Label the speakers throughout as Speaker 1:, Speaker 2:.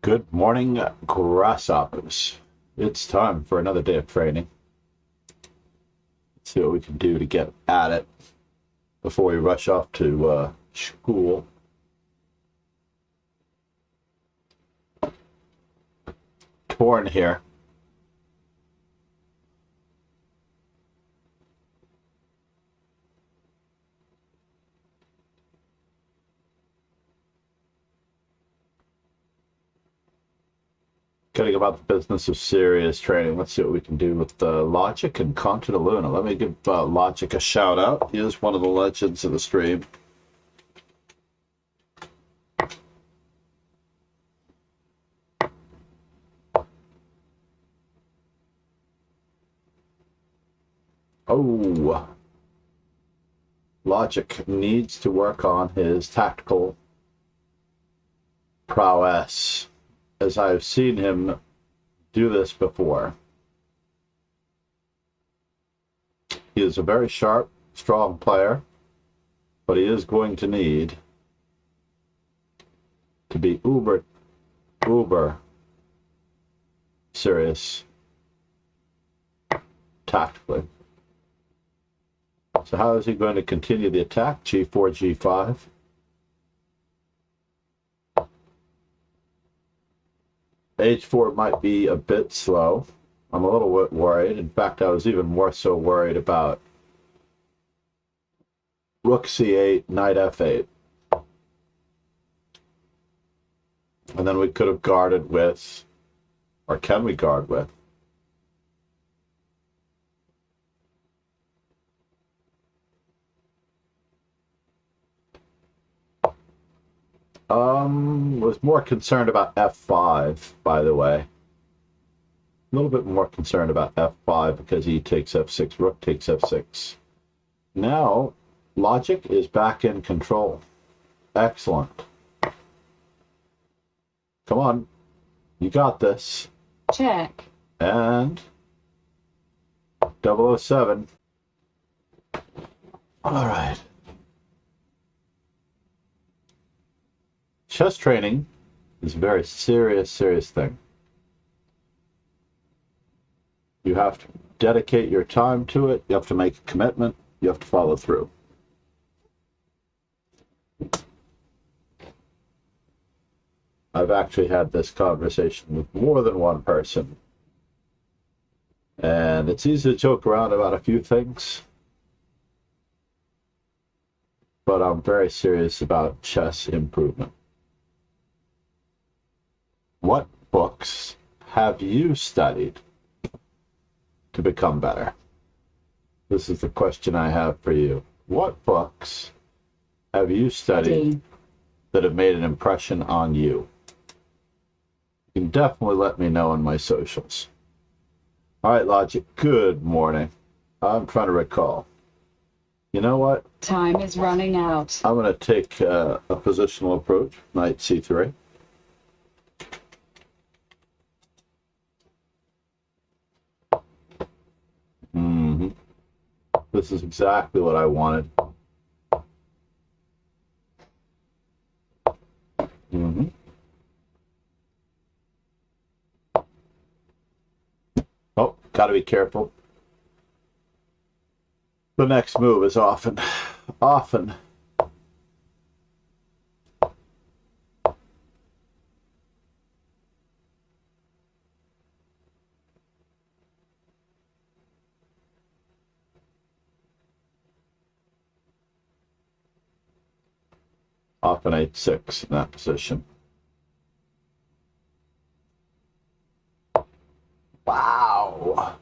Speaker 1: Good morning, grasshoppers. It's time for another day of training. Let's see what we can do to get at it before we rush off to school. Torn here. Getting about the business of serious training. Let's see what we can do with Logic and Contra Luna. Let me give Logic a shout out. He is one of the legends of the stream. Oh, Logic needs to work on his tactical prowess, as I've seen him do this before. He is a very sharp, strong player, but he is going to need to be uber serious tactically. So how is he going to continue the attack? G4, G5. H4 might be a bit slow. I'm a little bit worried. In fact, I was even more so worried about Rook C8, Knight F8. And then we could have guarded with, or can we guard with? Was more concerned about F5, by the way. A little bit more concerned about F5 because he takes F6, Rook takes F6. Now, Logic is back in control. Excellent. Come on. You got this.
Speaker 2: Check.
Speaker 1: And 007. All right. Chess training is a very serious thing. You have to dedicate your time to it. You have to make a commitment. You have to follow through. I've actually had this conversation with more than one person. And it's easy to joke around about a few things, but I'm very serious about chess improvement. What books have you studied to become better? This is the question I have for you. What books have you studied that have made an impression on you? You can definitely let me know on my socials. All right, Logic, good morning. I'm trying to recall. You know what?
Speaker 2: Time is running out.
Speaker 1: I'm going to take a positional approach, Knight C3. This is exactly what I wanted. Oh, gotta be careful. The next move is often. Often 8-6 in that position. Wow.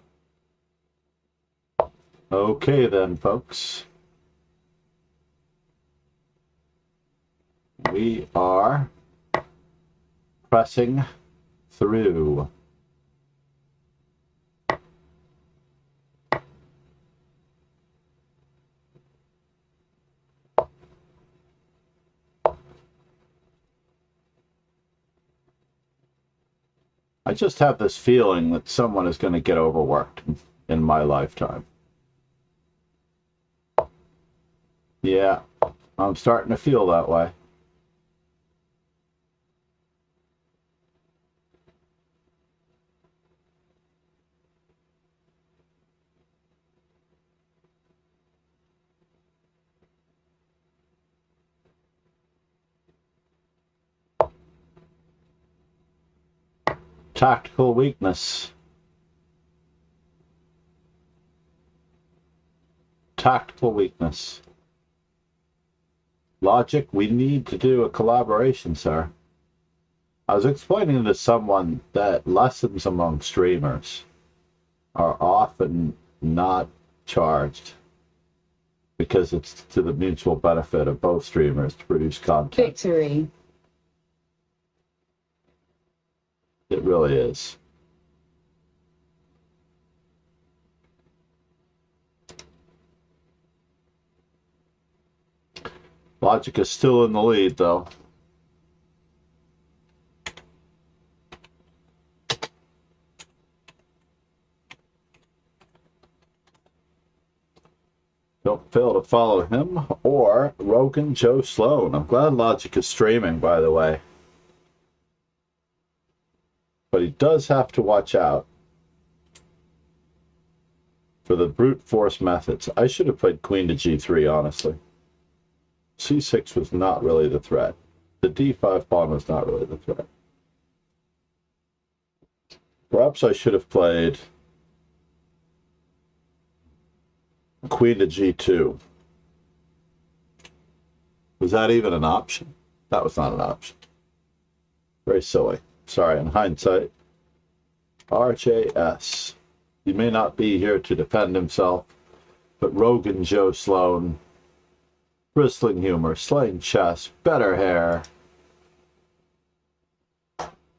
Speaker 1: Okay then, folks. We are pressing through. I just have this feeling that someone is going to get overworked in my lifetime. Yeah, I'm starting to feel that way. Tactical weakness. Tactical weakness. Logic, we need to do a collaboration, sir. I was explaining to someone that lessons among streamers are often not charged because it's to the mutual benefit of both streamers to produce content.
Speaker 2: Victory.
Speaker 1: It really is. Logic is still in the lead, though. Don't fail to follow him or Rogan Joe Sloan. I'm glad Logic is streaming, by the way. But he does have to watch out for the brute force methods. I should have played queen to g3, honestly. c6 was not really the threat. The d5 pawn was not really the threat. Perhaps I should have played queen to g2. Was that even an option? That was not an option. Very silly. Sorry, in hindsight. RJS. He may not be here to defend himself, but Rogan Joe Sloan, bristling humor, slaying chess, better hair.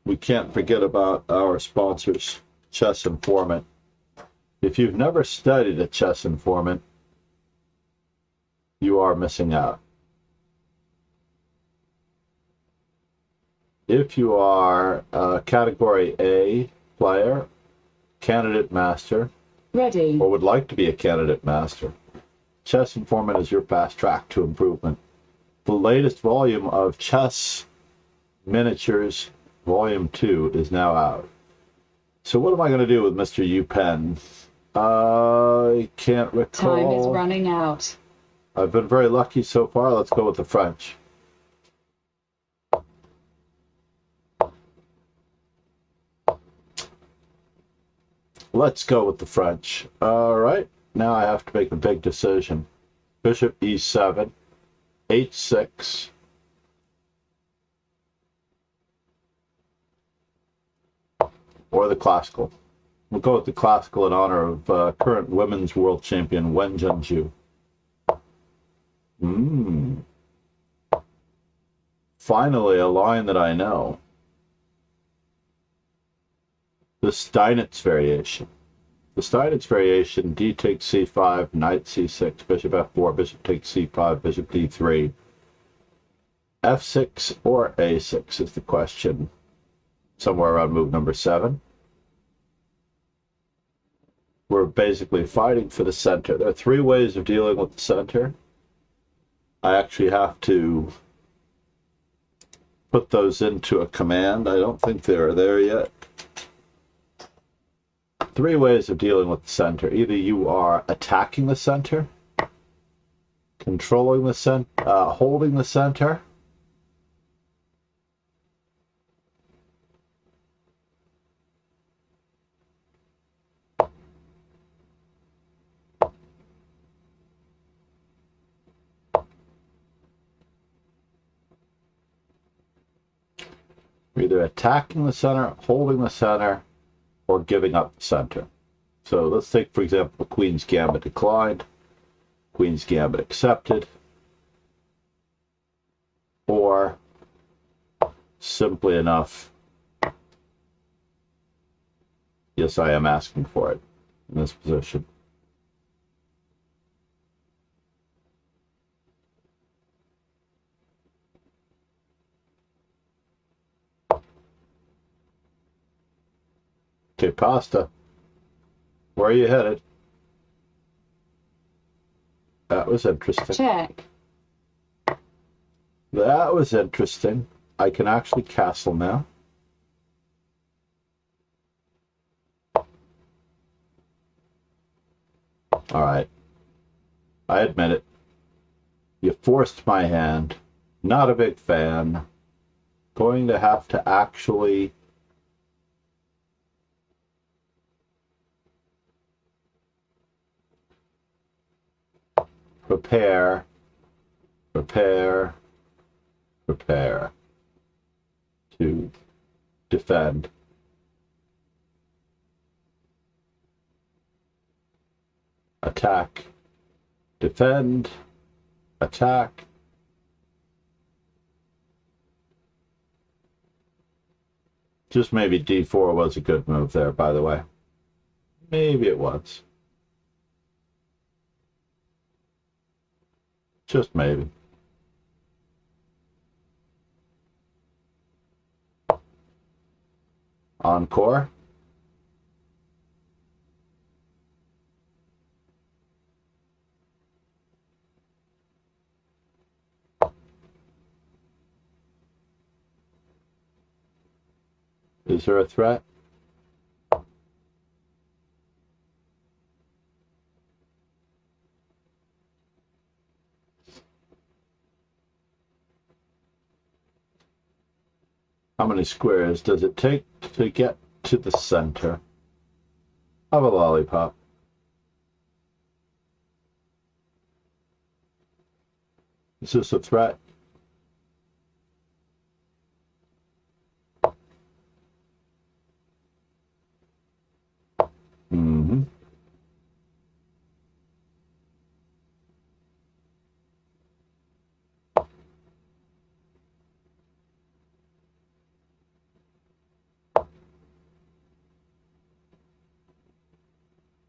Speaker 1: We can't forget about our sponsors, Chess Informant. If you've never studied a Chess Informant, you are missing out. If you are a Category A player, candidate master,
Speaker 2: Ready.
Speaker 1: or would like to be a candidate master, Chess Informant is your fast track to improvement. The latest volume of Chess Miniatures, Volume 2, is now out. So what am I going to do with Mr. UPenn? I can't recall.
Speaker 2: Time is running out.
Speaker 1: I've been very lucky so far. Let's go with the French. Let's go with the French. All right. Now I have to make a big decision. Bishop e7, h6. Or the classical. We'll go with the classical in honor of current women's world champion Wen Zhengzhou. Finally, a line that I know. The Steinitz variation. The Steinitz variation, d takes c5, knight c6, bishop f4, bishop takes c5, bishop d3. f6 or a6 is the question. Somewhere around move number 7. We're basically fighting for the center. There are 3 ways of dealing with the center. I actually have to put those into a command. I don't think they're there yet. 3 ways of dealing with the center. Either you are attacking the center, controlling the center, holding the center, either attacking the center, holding the center, or giving up the center. So let's take, for example, Queen's Gambit declined, Queen's Gambit accepted, or simply enough, yes, I am asking for it in this position. Okay, Pasta, where are you headed? That was interesting.
Speaker 2: Check.
Speaker 1: That was interesting. I can actually castle now. All right. I admit it. You forced my hand. Not a big fan. Going to have to actually Prepare, prepare, prepare to defend. Attack, defend, attack. Just maybe d4 was a good move there, by the way. Maybe it was. Just maybe. Encore. Is there a threat? How many squares does it take to get to the center of a lollipop? Is this a threat? Mm-hmm.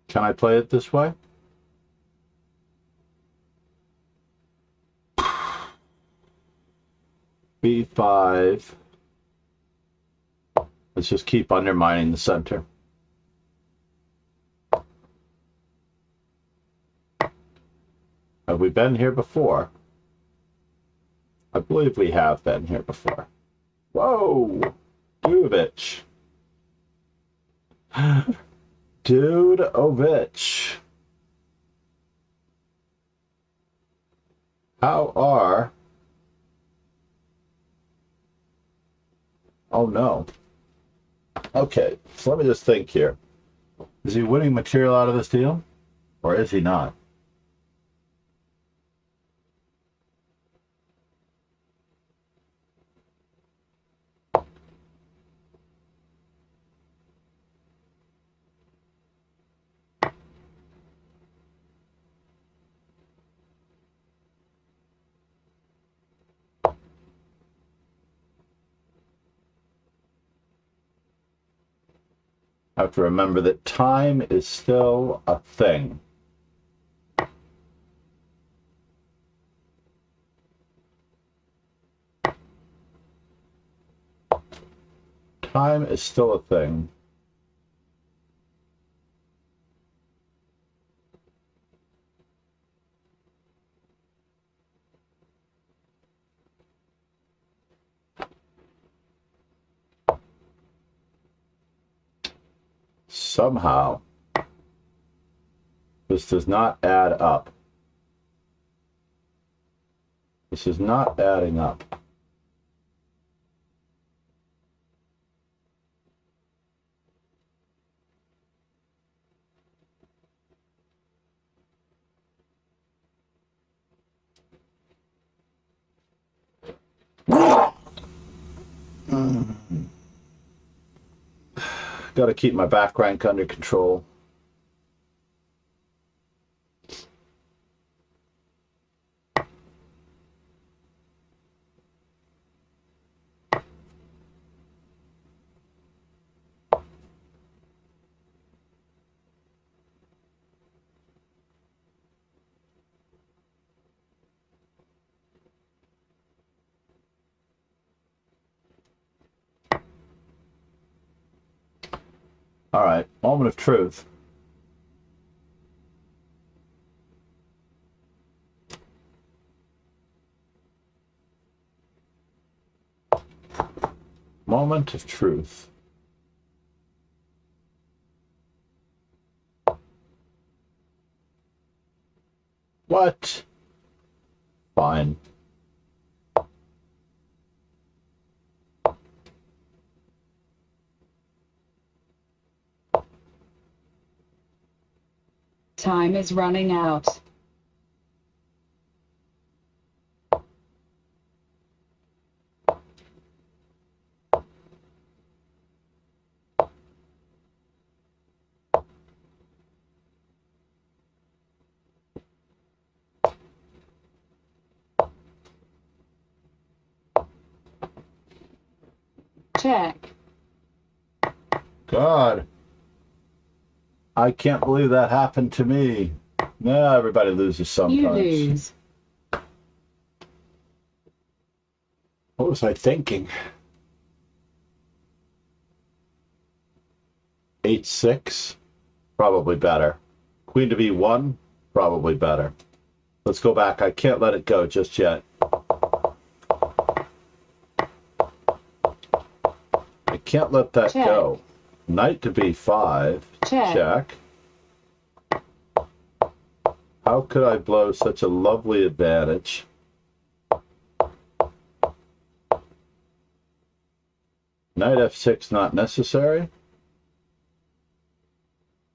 Speaker 1: Can I play it this way? B5. Let's just keep undermining the center. Have we been here before? I believe we have been here before. Whoa! Dudovich. Dudovich. How are... Oh no. Okay, so let me just think here. Is he winning material out of this deal? Or is he not? I have to remember that time is still a thing. Time is still a thing. Somehow, this does not add up. This is not adding up. Got to keep my back rank under control. All right, moment of truth. Moment of truth. What? Fine.
Speaker 2: Time is running out. Check.
Speaker 1: God. I can't believe that happened to me. No, everybody loses sometimes.
Speaker 2: You lose.
Speaker 1: What was I thinking? H6? Probably better. Queen to B1? Probably better. Let's go back. I can't let it go just yet. I can't let that
Speaker 2: Check.
Speaker 1: go. Knight to B5.
Speaker 2: Check.
Speaker 1: How could I blow such a lovely advantage? Knight F6 not necessary.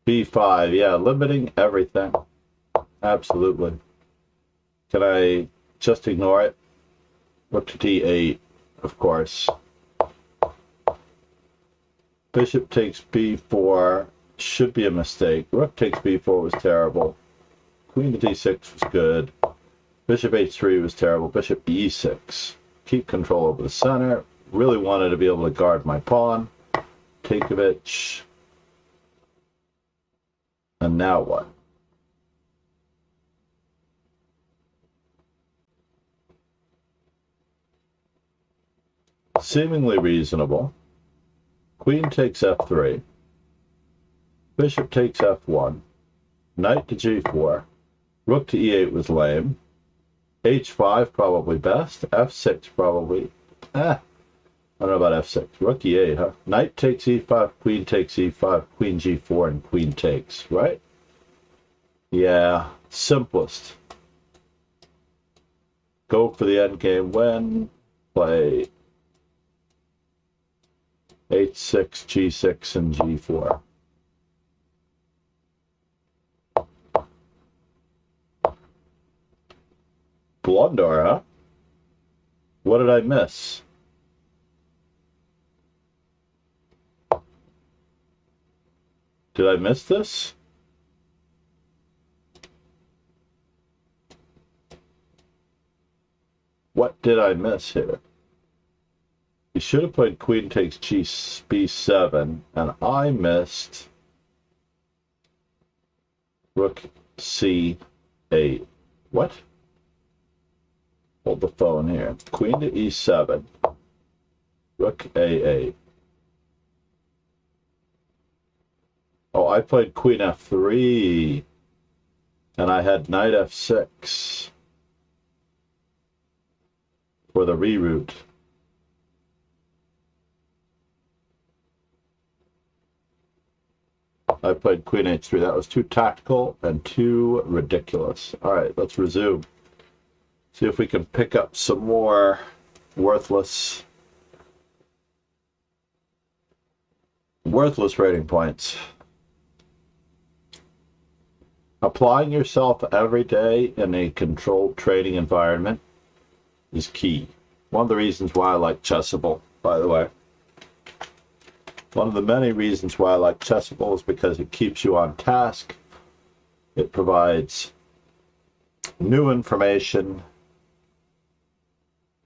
Speaker 1: B5, yeah, limiting everything. Absolutely. Can I just ignore it? Rook to D8, of course. Bishop takes B4 should be a mistake. Rook takes B4 was terrible. Queen to D6 was good. Bishop H3 was terrible. Bishop E6. Keep control over the center. Really wanted to be able to guard my pawn. Takeovich. And now what? Seemingly reasonable. Queen takes F3. Bishop takes F1. Knight to G4. Rook to E8 was lame. H5 probably best. F6 probably. I don't know about F6. Rook E8, huh? Knight takes E5, Queen takes E5, Queen G4, and Queen takes, right? Yeah, simplest. Go for the endgame when play H6, G6, and G4. Blunder, huh? What did I miss? Did I miss this? What did I miss here? You should have played Queen takes B7, and I missed Rook C8. What? Hold the phone here. Queen to E7. Rook A8. Oh, I played Queen F3. And I had Knight F6 for the reroute. I played Queen H3. That was too tactical and too ridiculous. All right, let's resume. See if we can pick up some more worthless rating points. Applying yourself every day in a controlled training environment is key. One of the reasons why I like Chessable, by the way. One of the many reasons why I like Chessable is because it keeps you on task. It provides new information,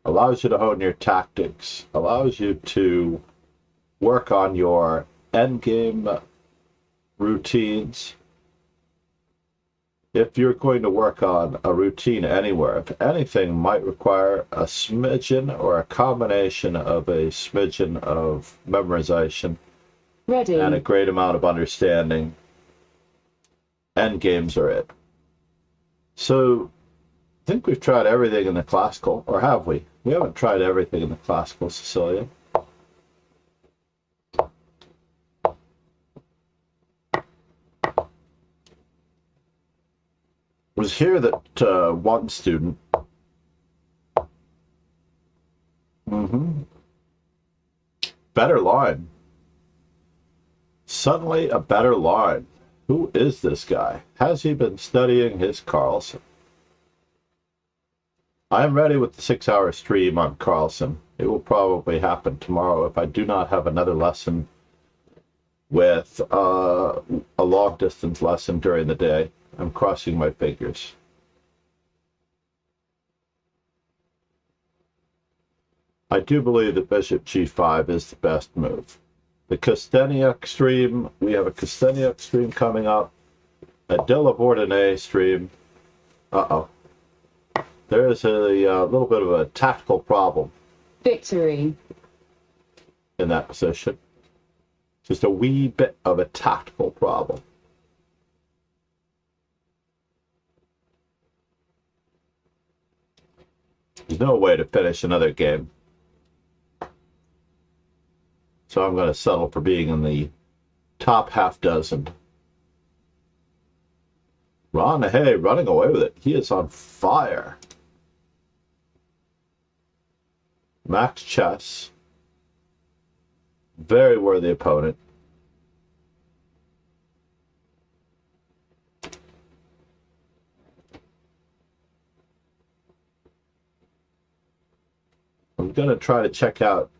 Speaker 1: allows you to hone your tactics, allows you to work on your endgame routines. If you're going to work on a routine anywhere, if anything might require a smidgen or a combination of a smidgen of memorization and a great amount of understanding, endgames are it. So I think we've tried everything in the classical, or have we? We haven't tried everything in the classical Sicilian. It was here that one student better line. Suddenly a better line. Who is this guy? Has he been studying his Carlsen? I am ready with the 6-hour stream on Carlsen. It will probably happen tomorrow if I do not have another lesson with a long distance lesson during the day. I'm crossing my fingers. I do believe that bishop g5 is the best move. The Kosteniuk stream, we have a Kosteniuk stream coming up, a De La Bourdonnais stream. Uh-oh. There is a little bit of a tactical problem.
Speaker 2: Victory.
Speaker 1: In that position. Just a wee bit of a tactical problem. There's no way to finish another game. So I'm going to settle for being in the top half dozen. Ron Hay running away with it. He is on fire. Max Chess. Very worthy opponent. I'm going to try to check out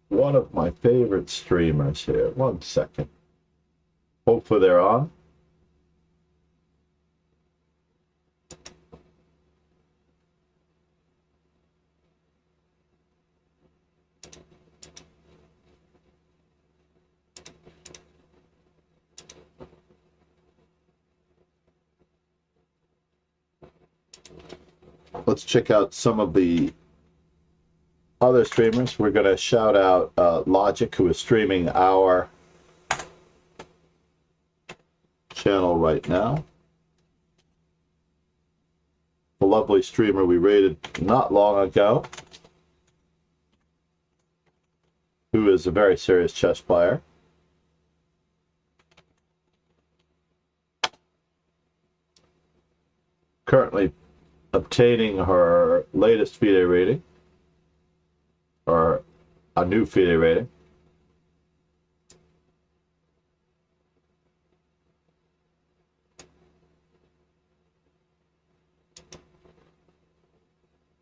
Speaker 1: one of my favorite streamers here. 1 second. Hopefully they're on. Let's check out some of the other streamers. We're going to shout out Logic, who is streaming our channel right now. A lovely streamer we rated not long ago, who is a very serious chess player. Currently obtaining her latest FIDE rating, or a new FIDE rating.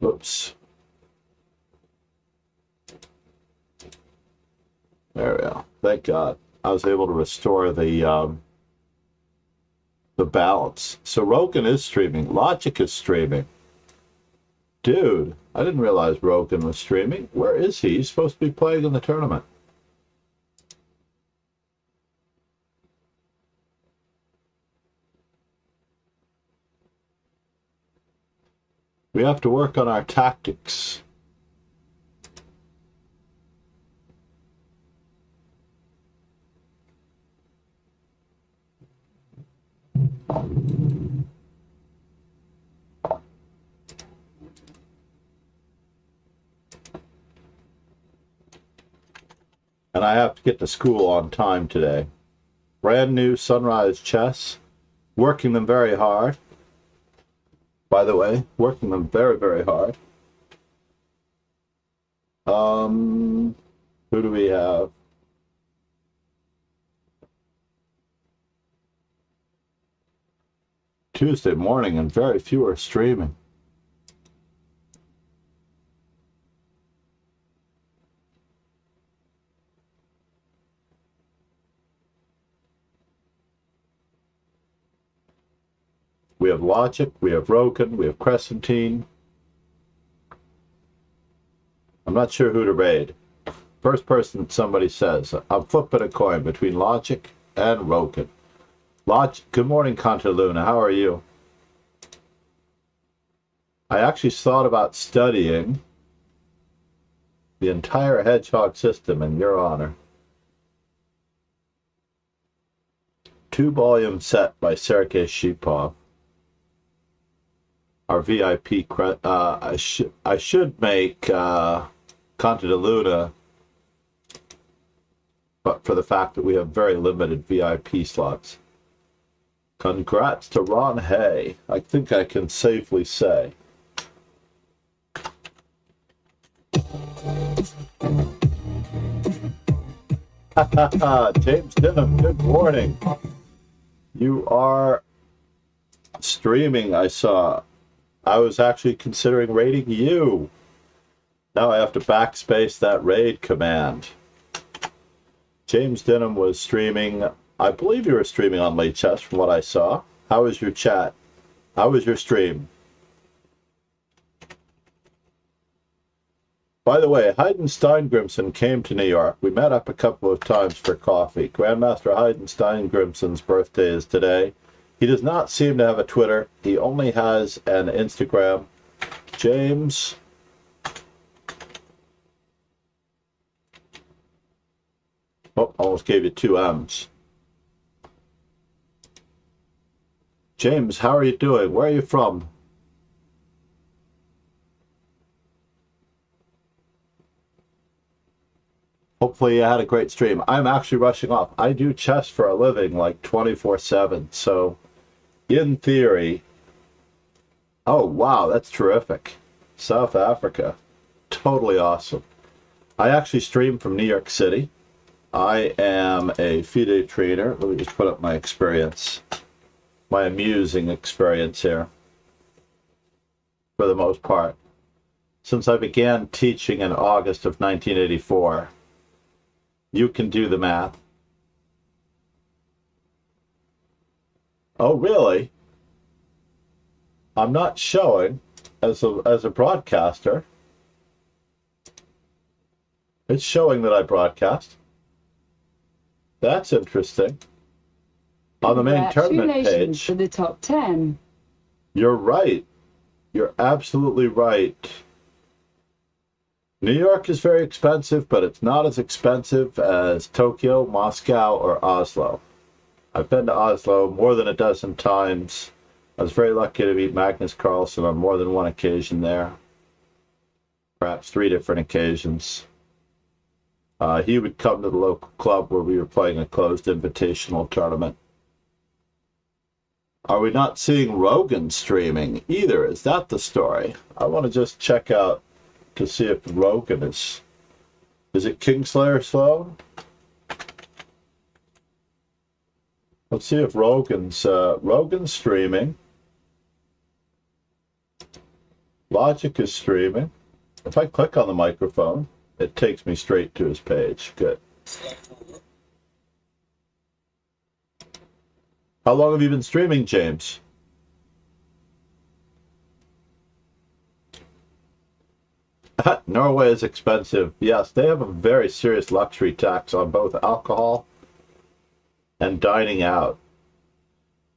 Speaker 1: Oops. There we go. Thank God. I was able to restore the balance. So Rogan is streaming. Logic is streaming. Dude, I didn't realize Rogan was streaming. Where is he? He's supposed to be playing in the tournament. We have to work on our tactics. And I have to get to school on time today. Brand new Sunrise Chess. Working them very hard. By the way, working them very, very hard. Who do we have? Tuesday morning, and very few are streaming. We have Logic, we have Rogan, we have Crescentine. I'm not sure who to raid. First person somebody says, I'm flipping a coin between Logic and Rogan. Logic, good morning, Contra Luna, how are you? I actually thought about studying the entire Hedgehog system in your honor. 2-volume set by Sergei Shipov. Our VIP, I should make Conta de Luna, but for the fact that we have very limited VIP slots. Congrats to Ron Hay, I think I can safely say. James Denham, good morning. You are streaming, I saw. I was actually considering raiding you. Now I have to backspace that raid command. James Denham was streaming. I believe you were streaming on Late Chess from what I saw. How was your chat? How was your stream? By the way, Héðinn Steingrímsson came to New York. We met up a couple of times for coffee. Grandmaster Héðinn Steingrímsson's birthday is today. He does not seem to have a Twitter. He only has an Instagram. James. Oh, almost gave you two M's. James, how are you doing? Where are you from? Hopefully you had a great stream. I'm actually rushing off. I do chess for a living like 24/7. So in theory, oh wow, that's terrific. South Africa, totally awesome. I actually stream from New York City. I am a FIDE trainer. Let me just put up my experience, my amusing experience here, for the most part. Since I began teaching in August of 1984, you can do the math. Oh, really? I'm not showing as a broadcaster. It's showing that I broadcast. That's interesting. On the main tournament
Speaker 2: Congratulations
Speaker 1: page.
Speaker 2: for the top 10.
Speaker 1: You're right. You're absolutely right. New York is very expensive, but it's not as expensive as Tokyo, Moscow, or Oslo. I've been to Oslo more than a dozen times. I was very lucky to meet Magnus Carlsen on more than one occasion there. Perhaps 3 different occasions. He would come to the local club where we were playing a closed invitational tournament. Are we not seeing Rogan streaming either? Is that the story? I want to just check out to see if Rogan is it Kingslayer Slow? Let's see if Rogan's streaming. Logic is streaming. If I click on the microphone, it takes me straight to his page. Good. How long have you been streaming, James? Norway is expensive. Yes, they have a very serious luxury tax on both alcohol and dining out.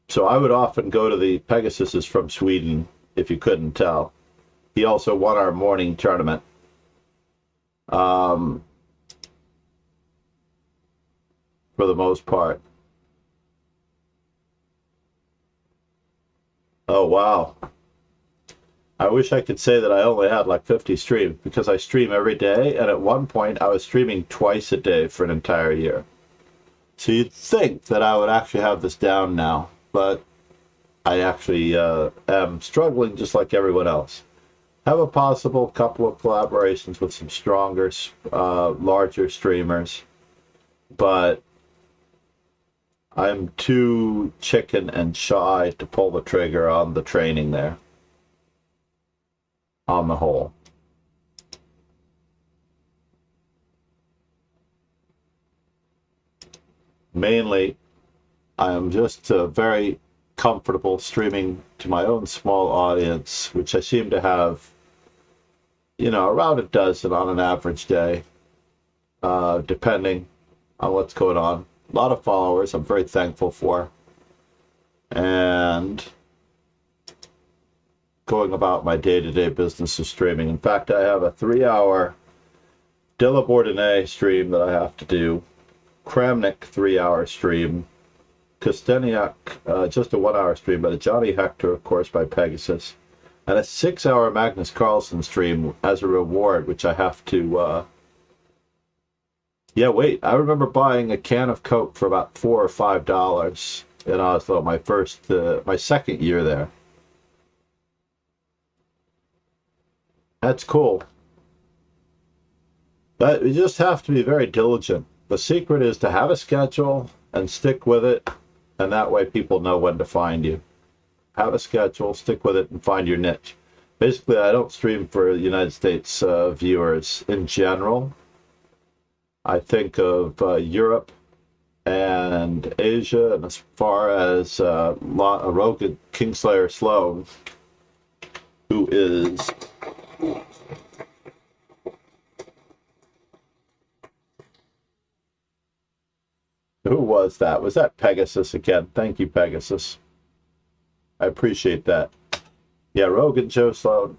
Speaker 1: So I would often go to the Pegasus is from Sweden, if you couldn't tell. He also won our morning tournament. For the most part. Oh, wow. I wish I could say that I only had like 50 streams, because I stream every day, and at one point I was streaming twice a day for an entire year. So you'd think that I would actually have this down now, but I actually am struggling just like everyone else. Have a possible couple of collaborations with some stronger, larger streamers, but I'm too chicken and shy to pull the trigger on the training there, on the whole. Mainly, I am just very comfortable streaming to my own small audience, which I seem to have, around a dozen on an average day, depending on what's going on. A lot of followers I'm very thankful for. And going about my day-to-day business of streaming. In fact, I have a 3-hour Dilla Bourdonnais stream that I have to do. Kramnik 3-hour stream. Kosteniak, just a 1-hour stream, but a Johnny Hector, of course, by Pegasus. And a 6-hour Magnus Carlsen stream as a reward, which I have to... Yeah, wait, I remember buying a can of Coke for about $4 or $5 in Oslo, my second year there. That's cool. But you just have to be very diligent. The secret is to have a schedule and stick with it, and that way people know when to find you. Have a schedule, stick with it, and find your niche. Basically, I don't stream for United States viewers in general. I think of Europe and Asia, and as far as Rogan Kingslayer Sloan, who is Who was that? Was that Pegasus again? Thank you, Pegasus. I appreciate that. Yeah, Rogan Joe Sloan.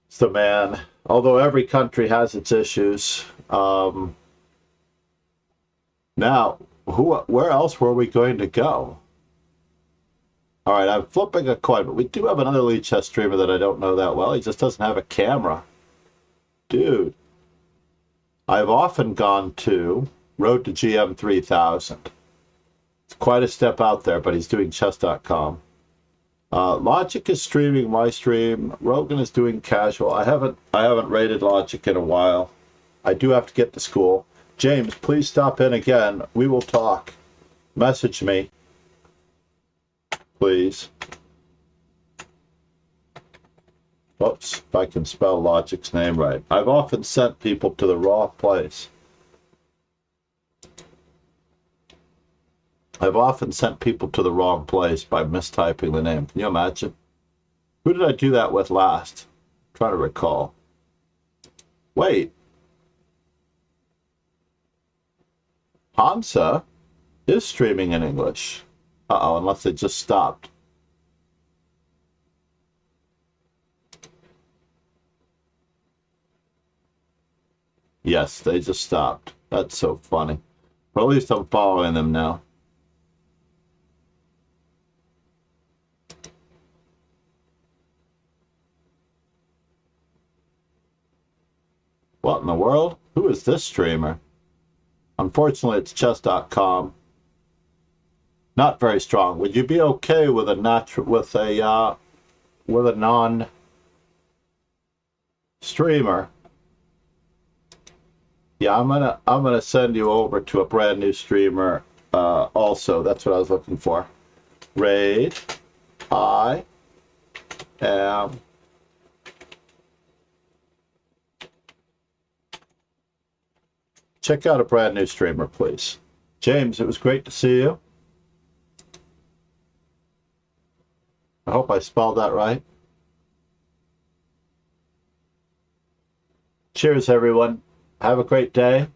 Speaker 1: It's the man. Although every country has its issues. Now, where else were we going to go? All right, I'm flipping a coin, but we do have another lead chess streamer that I don't know that well. He just doesn't have a camera. Dude. I've often gone to Road to GM 3000. It's quite a step out there, but he's doing chess.com. Logic is streaming my stream. Rogan is doing casual. I haven't rated Logic in a while. I do have to get to school. James, please stop in again. We will talk. Message me, please. Whoops, if I can spell Logic's name right. I've often sent people to the wrong place. I've often sent people to the wrong place by mistyping the name. Can you imagine? Who did I do that with last? I'm trying to recall. Wait. Hansa is streaming in English. Uh-oh, unless they just stopped. Yes, they just stopped. That's so funny. But at least I'm following them now. What in the world? Who is this streamer? Unfortunately, it's chess.com. Not very strong. Would you be okay with a non-streamer? Yeah, I'm gonna send you over to a brand new streamer. Also, that's what I was looking for. Raid. I am. Check out a brand new streamer, please. James, it was great to see you. I hope I spelled that right. Cheers, everyone. Have a great day.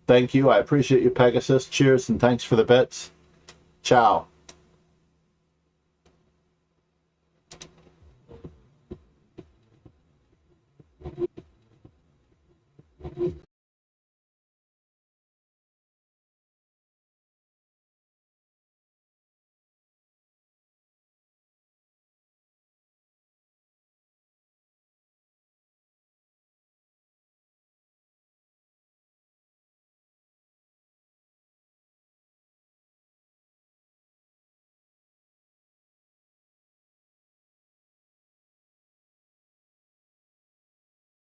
Speaker 1: Thank you. I appreciate you, Pegasus. Cheers and thanks for the bits. Ciao.